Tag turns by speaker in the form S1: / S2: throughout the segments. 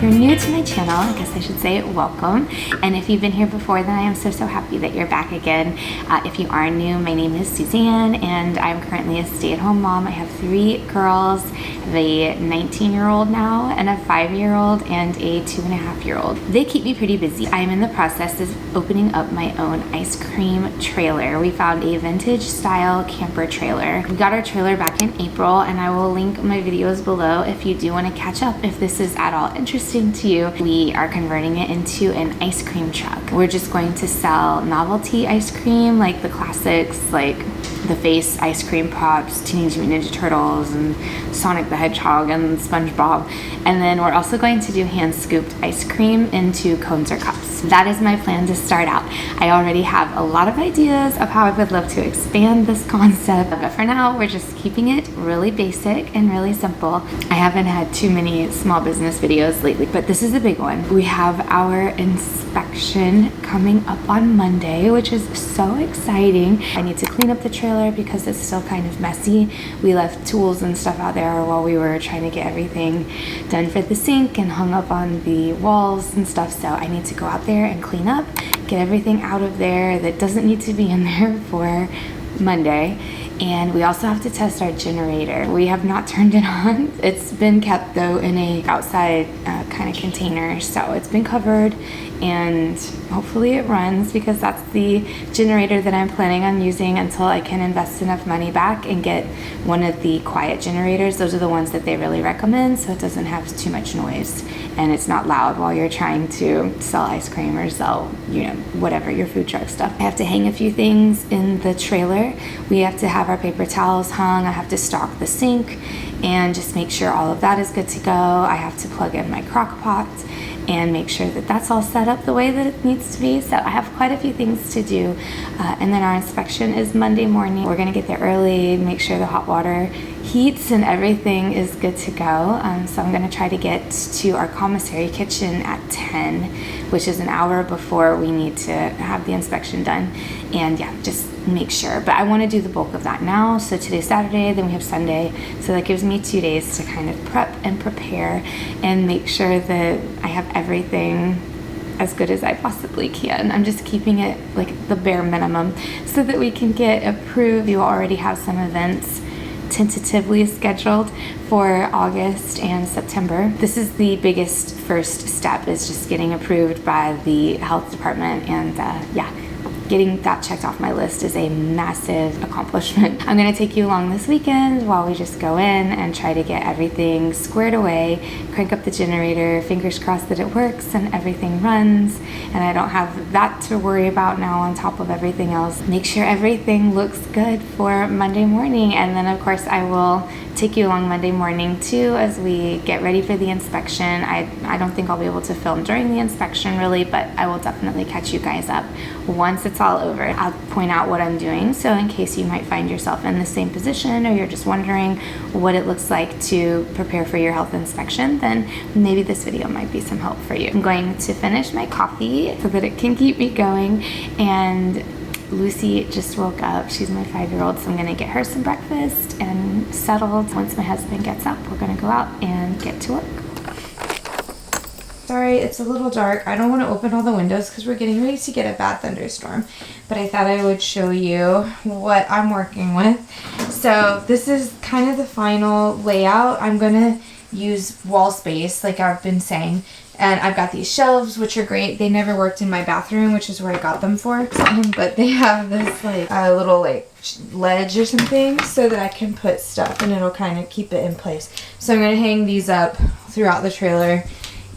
S1: you're new to my channel, I guess I should say welcome. And if you've been here before, then I am so happy that you're back again. If you are new, my name is Suzanne and I'm currently a stay-at-home mom. I have 3 girls. I have a 19-year-old now and a 5-year-old and a 2.5-year-old. They keep me pretty busy. I am in the process of opening up my own ice cream trailer. We found a vintage style camper trailer. We got our trailer back in April and I will link my videos below if you do want to catch up if this is at all interesting to you. We are converting it into an ice cream truck. We're just going to sell novelty ice cream, like the classics, like the Face ice cream pops, Teenage Mutant Ninja Turtles, and Sonic the Hedgehog, and SpongeBob. And then we're also going to do hand scooped ice cream into cones or cups. That is my plan to start out. I already have a lot of ideas of how I would love to expand this concept, but for now we're just keeping it really basic and really simple. I haven't had too many small business videos lately, but this is a big one. We have our inspection coming up on Monday, which is so exciting. I need to clean up the trailer because it's still kind of messy. We left tools and stuff out there while we were trying to get everything done for the sink and hung up on the walls and stuff, so I need to go out there and clean up, get everything out of there that doesn't need to be in there for Monday. And we also have to test our generator. We have not turned it on. It's been kept though in a outside kind of container, so it's been covered and hopefully it runs, because that's the generator that I'm planning on using until I can invest enough money back and get one of the quiet generators. Those are the ones that they really recommend, so it doesn't have too much noise and it's not loud while you're trying to sell ice cream or sell, you know, whatever, your food truck stuff. I have to hang a few things in the trailer. We have to have our paper towels hung. I have to stock the sink and just make sure all of that is good to go. I have to plug in my crock pot and make sure that that's all set up the way that it needs to be. So I have quite a few things to do. And then our inspection is Monday morning. We're gonna get there early, make sure the hot water heats and everything is good to go. So I'm gonna try to get to our commissary kitchen at 10, which is an hour before we need to have the inspection done. And yeah, just make sure. But I wanna do the bulk of that now. So today's Saturday, then we have Sunday. So that gives me 2 days to kind of prep and prepare and make sure that I have everything as good as I possibly can. I'm just keeping it like the bare minimum so that we can get approved. You already have some events tentatively scheduled for August and September. This is the biggest first step, is just getting approved by the health department, and yeah, getting that checked off my list is a massive accomplishment. I'm gonna take you along this weekend while we just go in and try to get everything squared away, crank up the generator, fingers crossed that it works and everything runs, and I don't have that to worry about now on top of everything else. Make sure everything looks good for Monday morning, and then of course I will take you along Monday morning too as we get ready for the inspection. I don't think I'll be able to film during the inspection really, but I will definitely catch you guys up once it's all over. I'll point out what I'm doing, so in case you might find yourself in the same position or you're just wondering what it looks like to prepare for your health inspection, then maybe this video might be some help for you. I'm going to finish my coffee so that it can keep me going, and Lucy just woke up. She's my 5-year-old, so I'm gonna get her some breakfast and settled. Once my husband gets up, we're gonna go out and get to work. Sorry, it's a little dark. I don't want to open all the windows because we're getting ready to get a bad thunderstorm, but I thought I would show you what I'm working with. So this is kind of the final layout. I'm gonna use wall space like I've been saying, and I've got these shelves, which are great. They never worked in my bathroom, which is where I got them for, but they have this like a little like ledge or something so that I can put stuff and it'll kind of keep it in place. So I'm gonna hang these up throughout the trailer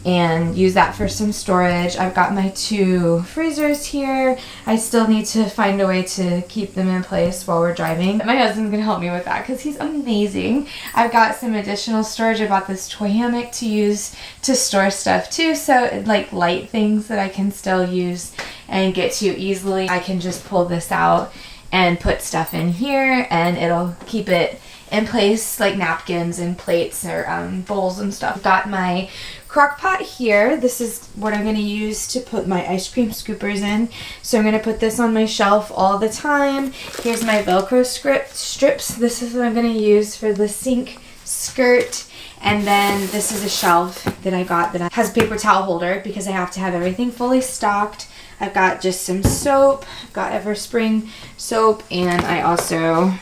S1: and use that for some storage. I've got my 2 freezers here. I still need to find a way to keep them in place while we're driving. My husband's gonna help me with that because he's amazing. I've got some additional storage. I bought this toy hammock to use to store stuff too, so like light things that I can still use and get to easily. I can just pull this out and put stuff in here and it'll keep it in place, like napkins and plates or bowls and stuff. Got my crock pot here. This is what I'm going to use to put my ice cream scoopers in. So I'm going to put this on my shelf all the time. Here's my Velcro strips. This is what I'm going to use for the sink skirt. And then this is a shelf that I got that has a paper towel holder because I have to have everything fully stocked. I've got just some soap. I've got Everspring soap, and I also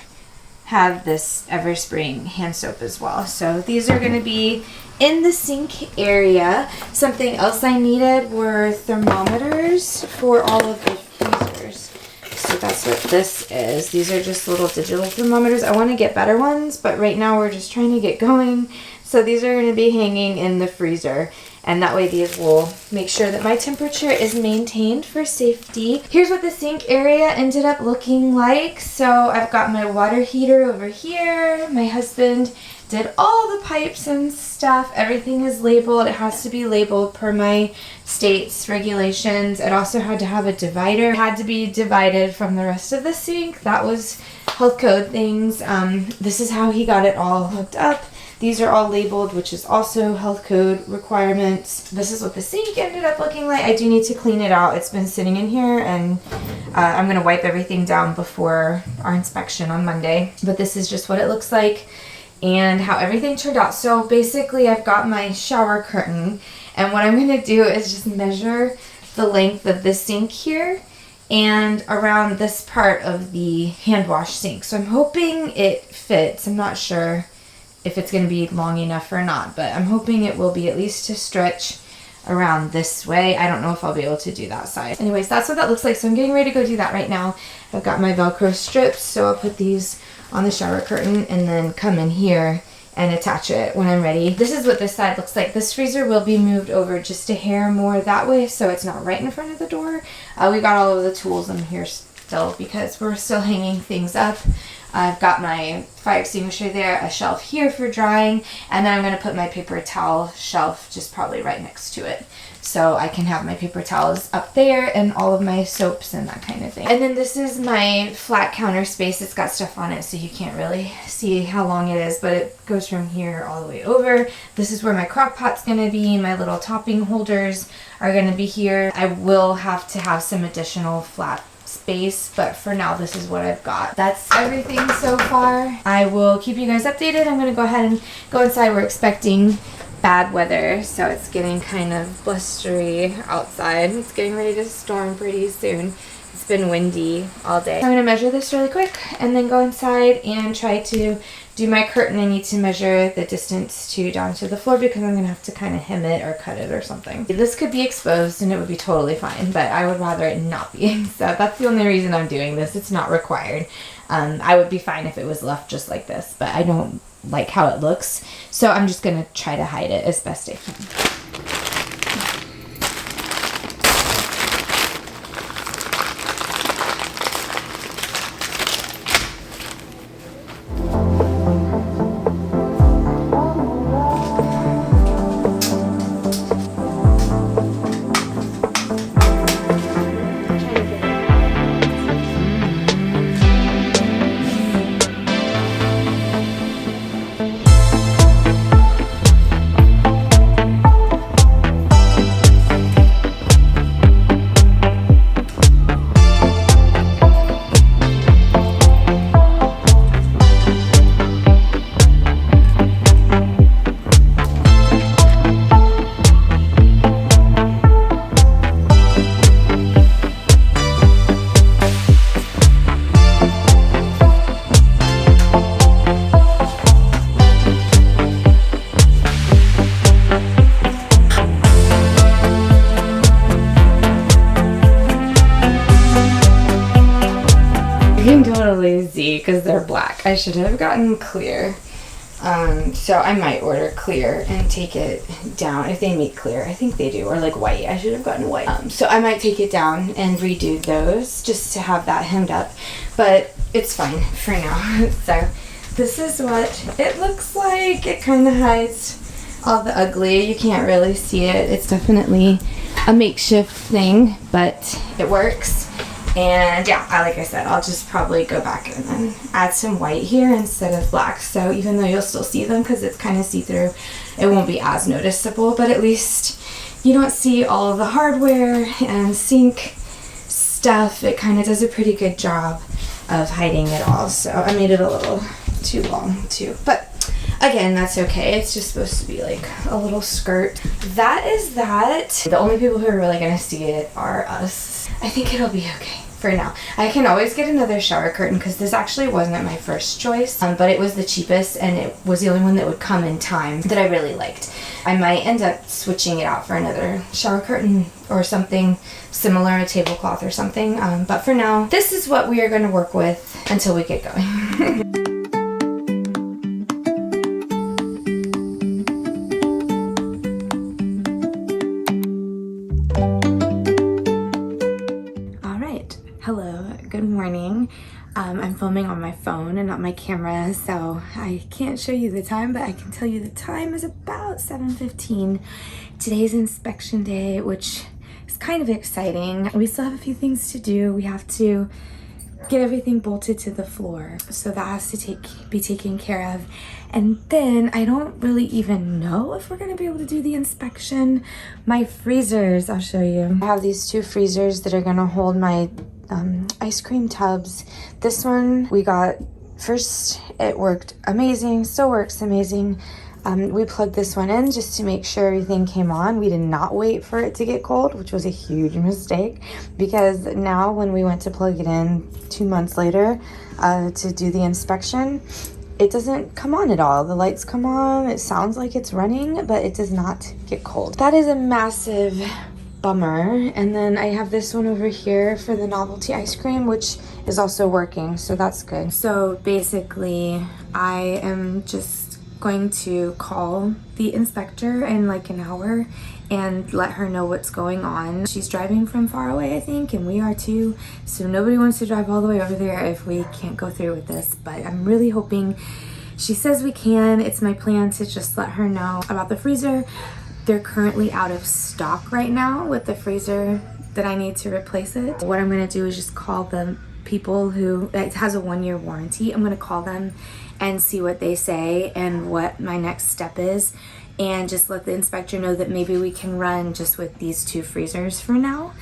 S1: have this Everspring hand soap as well. So these are going to be in the sink area. Something else I needed were thermometers for all of the freezers. So that's what this is. These are just little digital thermometers. I want to get better ones, but right now we're just trying to get going. So these are going to be hanging in the freezer, and that way these will make sure that my temperature is maintained for safety. Here's what the sink area ended up looking like. So I've got my water heater over here. My husband did all the pipes and stuff. Everything is labeled. It has to be labeled per my state's regulations. It also had to have a divider. It had to be divided from the rest of the sink. That was health code things. This is how he got it all hooked up. These are all labeled, which is also health code requirements. This is what the sink ended up looking like. I do need to clean it out. It's been sitting in here, and I'm going to wipe everything down before our inspection on Monday. But this is just what it looks like and how everything turned out. So basically, I've got my shower curtain, and what I'm going to do is just measure the length of the sink here and around this part of the hand wash sink. So I'm hoping it fits. I'm not sure if it's going to be long enough or not, but I'm hoping it will be at least to stretch around this way. I don't know if I'll be able to do that side. Anyways, that's what that looks like. So I'm getting ready to go do that right now. I've got my Velcro strips, so I'll put these on the shower curtain and then come in here and attach it when I'm ready. This is what this side looks like. This freezer will be moved over just a hair more that way, so it's not right in front of the door. We got all of the tools in here still because we're still hanging things up. I've got my fire extinguisher there, a shelf here for drying, and then I'm going to put my paper towel shelf just probably right next to it. So I can have my paper towels up there and all of my soaps and that kind of thing. And then this is my flat counter space. It's got stuff on it so you can't really see how long it is, but it goes from here all the way over. This is where my crock pot's going to be. My little topping holders are going to be here. I will have to have some additional flat space, but for now this is what I've got. That's everything so far. I will keep you guys updated. I'm going to go ahead and go inside. We're expecting bad weather, so it's getting kind of blustery outside. It's getting ready to storm pretty soon. It's been windy all day. I'm going to measure this really quick and then go inside and try to do my curtain. I need to measure the distance down to the floor because I'm going to have to kind of hem it or cut it or something. This could be exposed and it would be totally fine, but I would rather it not be. So that's the only reason I'm doing this. It's not required. I would be fine if it was left just like this, but I don't like how it looks. So I'm just going to try to hide it as best I can. Totally because they're black. I should have gotten clear. So I might order clear and take it down if they make clear. I think they do, or like white. I should have gotten white. So I might take it down and redo those just to have that hemmed up, but it's fine for now. So this is what it looks like. It kind of hides all the ugly. You can't really see it. It's definitely a makeshift thing, but it works. And yeah, like I said, I'll just probably go back and then add some white here instead of black. So even though you'll still see them because it's kind of see-through, it won't be as noticeable, but at least you don't see all of the hardware and sink stuff. It kind of does a pretty good job of hiding it all. So I made it a little too long too, but
S2: Again, that's okay. It's just supposed to be like a little skirt. That is that. The only people who are really gonna see it are us. I think it'll be okay for now. I can always get another shower curtain because this actually wasn't my first choice, but it was the cheapest and it was the only one that would come in time that I really liked. I might end up switching it out for another shower curtain or something similar, a tablecloth or something. But for now, this is what we are going to work with until we get going. Good morning. I'm filming on my phone and not my camera, so I can't show you the time, but I can tell you the time is about 7:15. Today's inspection day, which is kind of exciting. We still have a few things to do. We have to get everything bolted to the floor, so that has to be taken care of. And then I don't really even know if we're gonna be able to do the inspection. My freezers, I'll show you. I have these two freezers that are gonna hold my ice cream tubs. This one we got first, it worked amazing, still works amazing. We plugged this one in just to make sure everything came on. We did not wait for it to get cold, which was a huge mistake, because now when we went to plug it in 2 months later to do the inspection, it doesn't come on at all. The lights come on, it sounds like it's running, but it does not get cold. That is a massive bummer. And then I have this one over here for the novelty ice cream, which is also working, so that's good. So basically I am just going to call the inspector in like an hour and let her know what's going on. She's driving from far away, I think, and we are too, so nobody wants to drive all the way over there if we can't go through with this, but I'm really hoping she says we can. It's my plan to just let her know about the freezer. They're currently out of stock right now with the freezer that I need to replace it. What I'm gonna do is just call the people who, it has a 1-year warranty. I'm gonna call them and see what they say and what my next step is, and just let the inspector know that maybe we can run just with these two freezers for now,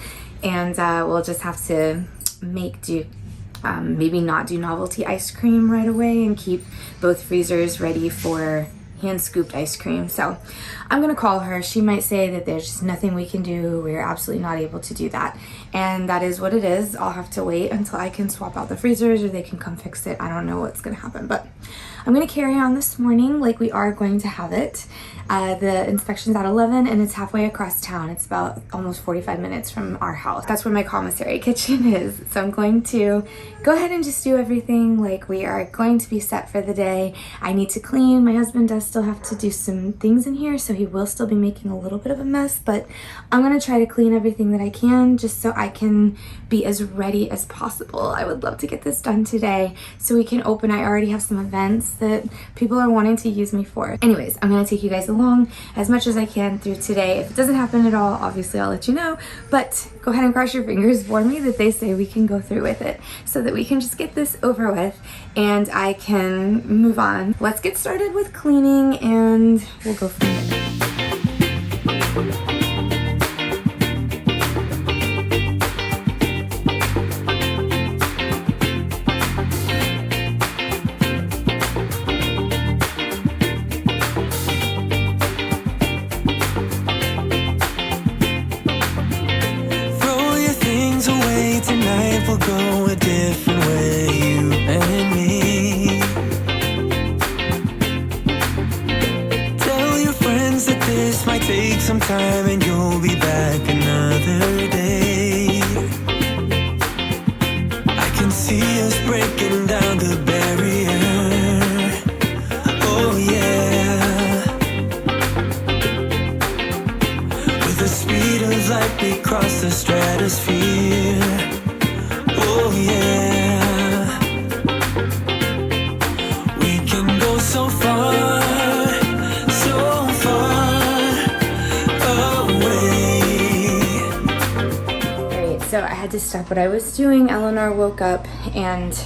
S2: and we'll just have to make do. Maybe not do novelty ice cream right away and keep both freezers ready for hand scooped ice cream. So I'm gonna call her. She might say that there's just nothing we can do. We're absolutely not able to do that, and that is what it is. I'll have to wait until I can swap out the freezers or they can come fix it. I don't know what's gonna happen, but I'm gonna carry on this morning like we are going to have it. The inspection's at 11 and it's halfway across town. It's about almost 45 minutes from our house. That's where my commissary kitchen is. So I'm going to go ahead and just do everything like we are going to be set for the day. I need to clean. My husband does still have to do some things in here, so he will still be making a little bit of a mess, but I'm gonna try to clean everything that I can just so I can be as ready as possible. I would love to get this done today so we can open. I already have some events that people are wanting to use me for. Anyways, I'm gonna take you guys along as much as I can through today. If it doesn't happen at all, obviously I'll let you know, but go ahead and cross your fingers for me that they say we can go through with it so that we can just get this over with and I can move on. Let's get started with cleaning and we'll go from there.
S3: Tonight we'll go a different way, you and me. Tell your friends that this might take some time and you'll be back another day. I can see us breaking down the barrier. Oh yeah. With the speed of light we cross the stratosphere. Oh yeah, we can go so far, so far away.
S2: Alright, so I had to stop what I was doing. Eleanor woke up and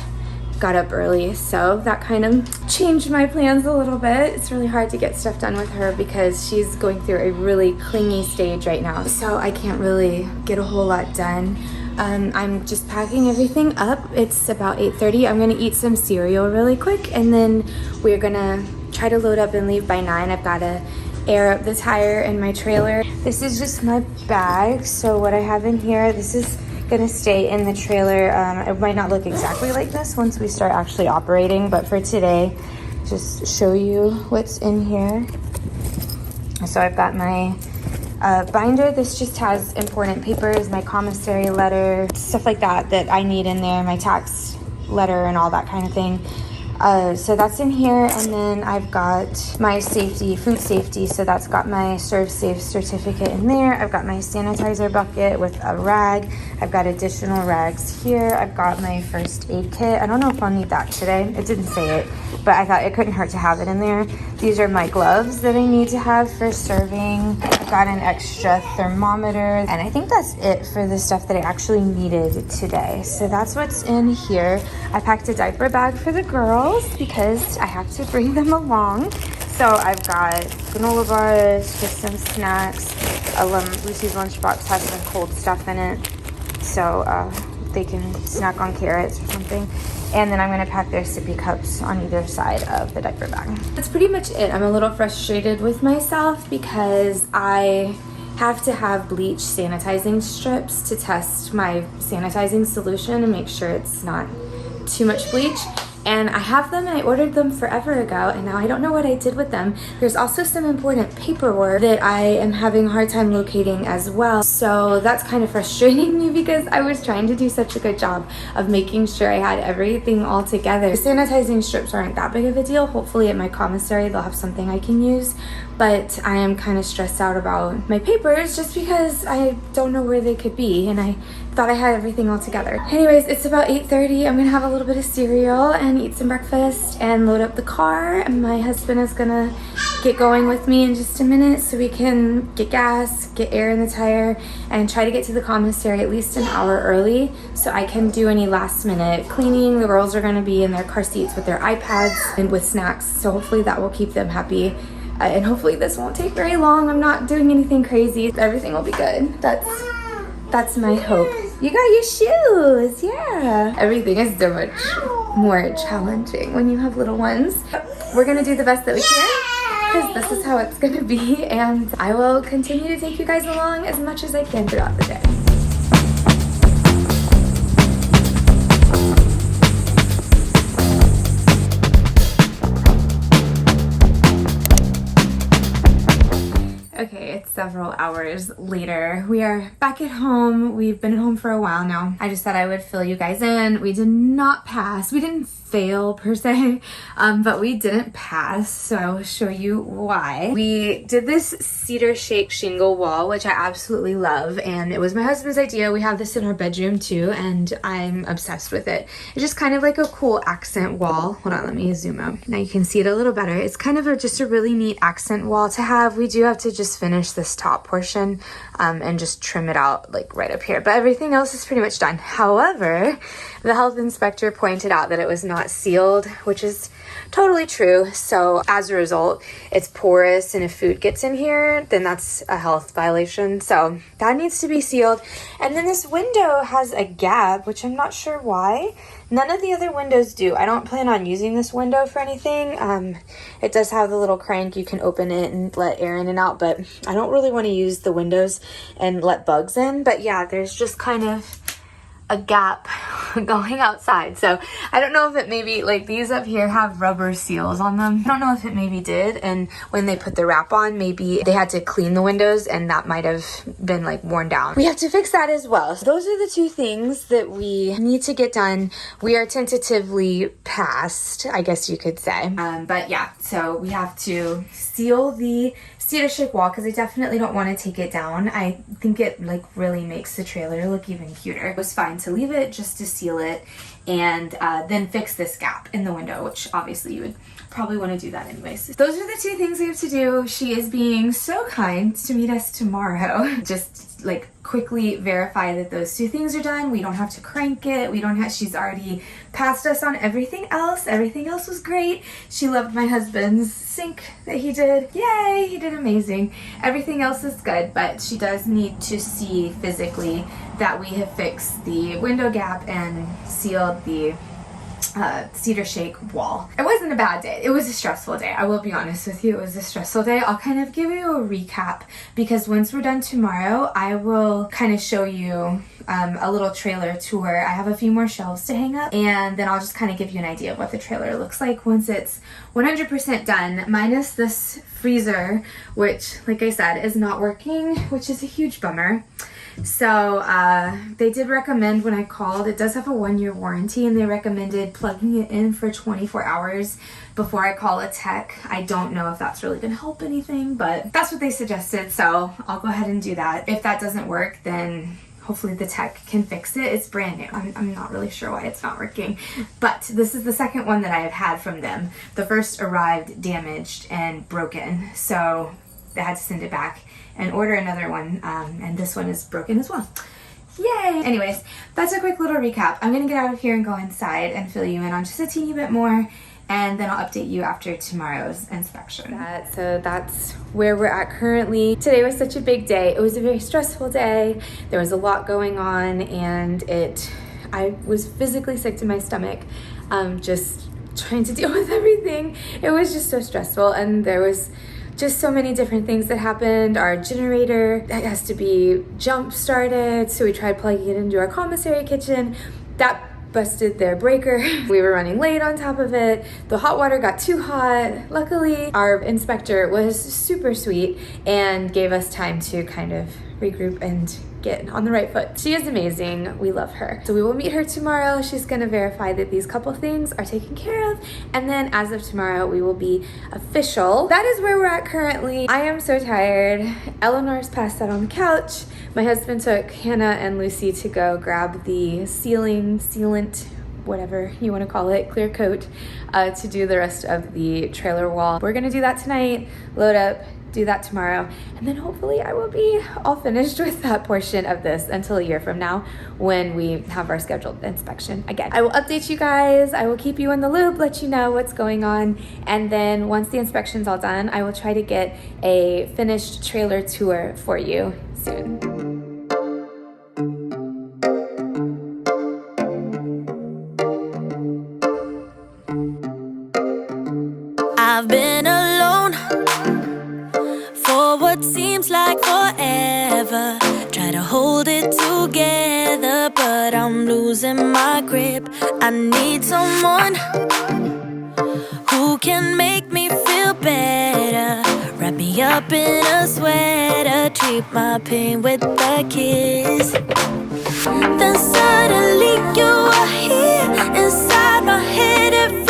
S2: got up early, so that kind of changed my plans a little bit. It's really hard to get stuff done with her because she's going through a really clingy stage right now, so I can't really get a whole lot done. I'm just packing everything up. It's about 8:30. I'm gonna eat some cereal really quick and then we're gonna try to load up and leave by 9. I've got to air up the tire in my trailer. This is just my bag. So what I have in here, this is gonna stay in the trailer. It might not look exactly like this once we start actually operating, but for today, just show you what's in here. So I've got my binder. This just has important papers, my commissary letter, stuff like that that I need in there, my tax letter and all that kind of thing. So that's in here, and then I've got my safety, food safety, so that's got my ServSafe certificate in there. I've got my sanitizer bucket with a rag. I've got additional rags here. I've got my first aid kit. I don't know if I'll need that today. It didn't say it, but I thought it couldn't hurt to have it in there. These are my gloves that I need to have for serving. I've got an extra thermometer, and I think that's it for the stuff that I actually needed today. So that's what's in here. I packed a diaper bag for the girls because I have to bring them along. So I've got granola bars, just some snacks. Lucy's lunchbox has some cold stuff in it, so they can snack on carrots or something. And then I'm gonna pack their sippy cups on either side of the diaper bag. That's pretty much it. I'm a little frustrated with myself because I have to have bleach sanitizing strips to test my sanitizing solution and make sure it's not too much bleach. And I have them, and I ordered them forever ago, and now I don't know what I did with them. There's also some important paperwork that I am having a hard time locating as well. So that's kind of frustrating me because I was trying to do such a good job of making sure I had everything all together. The sanitizing strips aren't that big of a deal. Hopefully at my commissary they'll have something I can use. But I am kind of stressed out about my papers just because I don't know where they could be, and I thought I had everything all together. Anyways, it's about 8:30. I'm gonna have a little bit of cereal and eat some breakfast and load up the car. And my husband is gonna get going with me in just a minute so we can get gas, get air in the tire, and try to get to the commissary at least an hour early so I can do any last minute cleaning. The girls are gonna be in their car seats with their iPads and with snacks, so hopefully that will keep them happy. And hopefully this won't take very long. I'm not doing anything crazy. Everything will be good. That's my hope. You got your shoes, yeah. Everything is so much more challenging when you have little ones. We're gonna do the best that we can because this is how it's gonna be, and I will continue to take you guys along as much as I can throughout the day. Okay, it's several hours later. We are back at home. We've been at home for a while now. I just thought I would fill you guys in. We did not pass. We didn't fail per se, but we didn't pass, so I will show you why. We did this cedar shake shingle wall, which I absolutely love, and it was my husband's idea. We have this in our bedroom too, and I'm obsessed with it. It's just kind of like a cool accent wall. Hold on, let me zoom out. Now you can see it a little better. It's kind of just a really neat accent wall to have. We do have to just finish this top portion and just trim it out like right up here, but everything else is pretty much done. However, the health inspector pointed out that it was not sealed, which is totally true. So as a result, it's porous, and if food gets in here, then that's a health violation. So that needs to be sealed. And then this window has a gap, which I'm not sure why. None of the other windows do. I don't plan on using this window for anything. It does have the little crank. You can open it and let air in and out, but I don't really want to use the windows and let bugs in. But yeah, there's just kind of a gap going outside. So I don't know if it maybe, like these up here have rubber seals on them. I don't know if it maybe did, and when they put the wrap on, maybe they had to clean the windows and that might have been like worn down. We have to fix that as well. So those are the two things that we need to get done. We are tentatively passed, I guess you could say. But yeah, so we have to seal the cedar shake wall because I definitely don't want to take it down. I think it like really makes the trailer look even cuter. It was fine to leave it just to seal it and then fix this gap in the window, which obviously you would probably want to do that anyways. Those are the two things we have to do. She is being so kind to meet us tomorrow. Just like quickly verify that those two things are done. We don't have to crank it. We don't have, she's already passed us on everything else. Everything else was great. She loved my husband's sink that he did. Yay, he did amazing. Everything else is good, but she does need to see physically that we have fixed the window gap and sealed the cedar shake wall. It wasn't a bad day. It was a stressful day. I will be honest with you. It was a stressful day. I'll kind of give you a recap because once we're done tomorrow, I will kind of show you a little trailer tour. I have a few more shelves to hang up, and then I'll just kind of give you an idea of what the trailer looks like once it's 100% done, minus this freezer, which, like I said, is not working, which is a huge bummer. So they did recommend when I called, it does have a 1-year warranty, and they recommended plugging it in for 24 hours before I call a tech. I don't know if that's really going to help anything, but that's what they suggested, so I'll go ahead and do that. If that doesn't work, then hopefully the tech can fix it. It's brand new. I'm not really sure why it's not working, but this is the second one that I have had from them. The first arrived damaged and broken, so they had to send it back and order another one, and this one is broken as well. Yay! Anyways, that's a quick little recap. I'm gonna get out of here and go inside and fill you in on just a teeny bit more, and then I'll update you after tomorrow's inspection. So that's where we're at currently. Today was such a big day. It was a very stressful day. There was a lot going on, and I was physically sick to my stomach, just trying to deal with everything. It was just so stressful, and there was just so many different things that happened. Our generator has to be jump started, so we tried plugging it into our commissary kitchen. That busted their breaker. We were running late on top of it. The hot water got too hot. Luckily, our inspector was super sweet and gave us time to kind of regroup and get on the right foot. She is amazing. We love her. So we will meet her tomorrow. She's going to verify that these couple things are taken care of, and then as of tomorrow we will be official. That is where we're at currently. I am so tired. Eleanor's passed out on the couch. My husband took Hannah and Lucy to go grab the sealant, whatever you want to call it, clear coat, to do the rest of the trailer wall. We're gonna do that tonight, load up, do that tomorrow, and then hopefully I will be all finished with that portion of this until a year from now when we have our scheduled inspection again. I will update you guys. I will keep you in the loop, let you know what's going on, and then once the inspection's all done, I will try to get a finished trailer tour for you soon.
S4: I've been alone for what seems like forever. Try to hold it together, but I'm losing my grip. I need someone who can make me feel better. Wrap me up in a sweater, treat my pain with a kiss. Then suddenly you are here inside my head.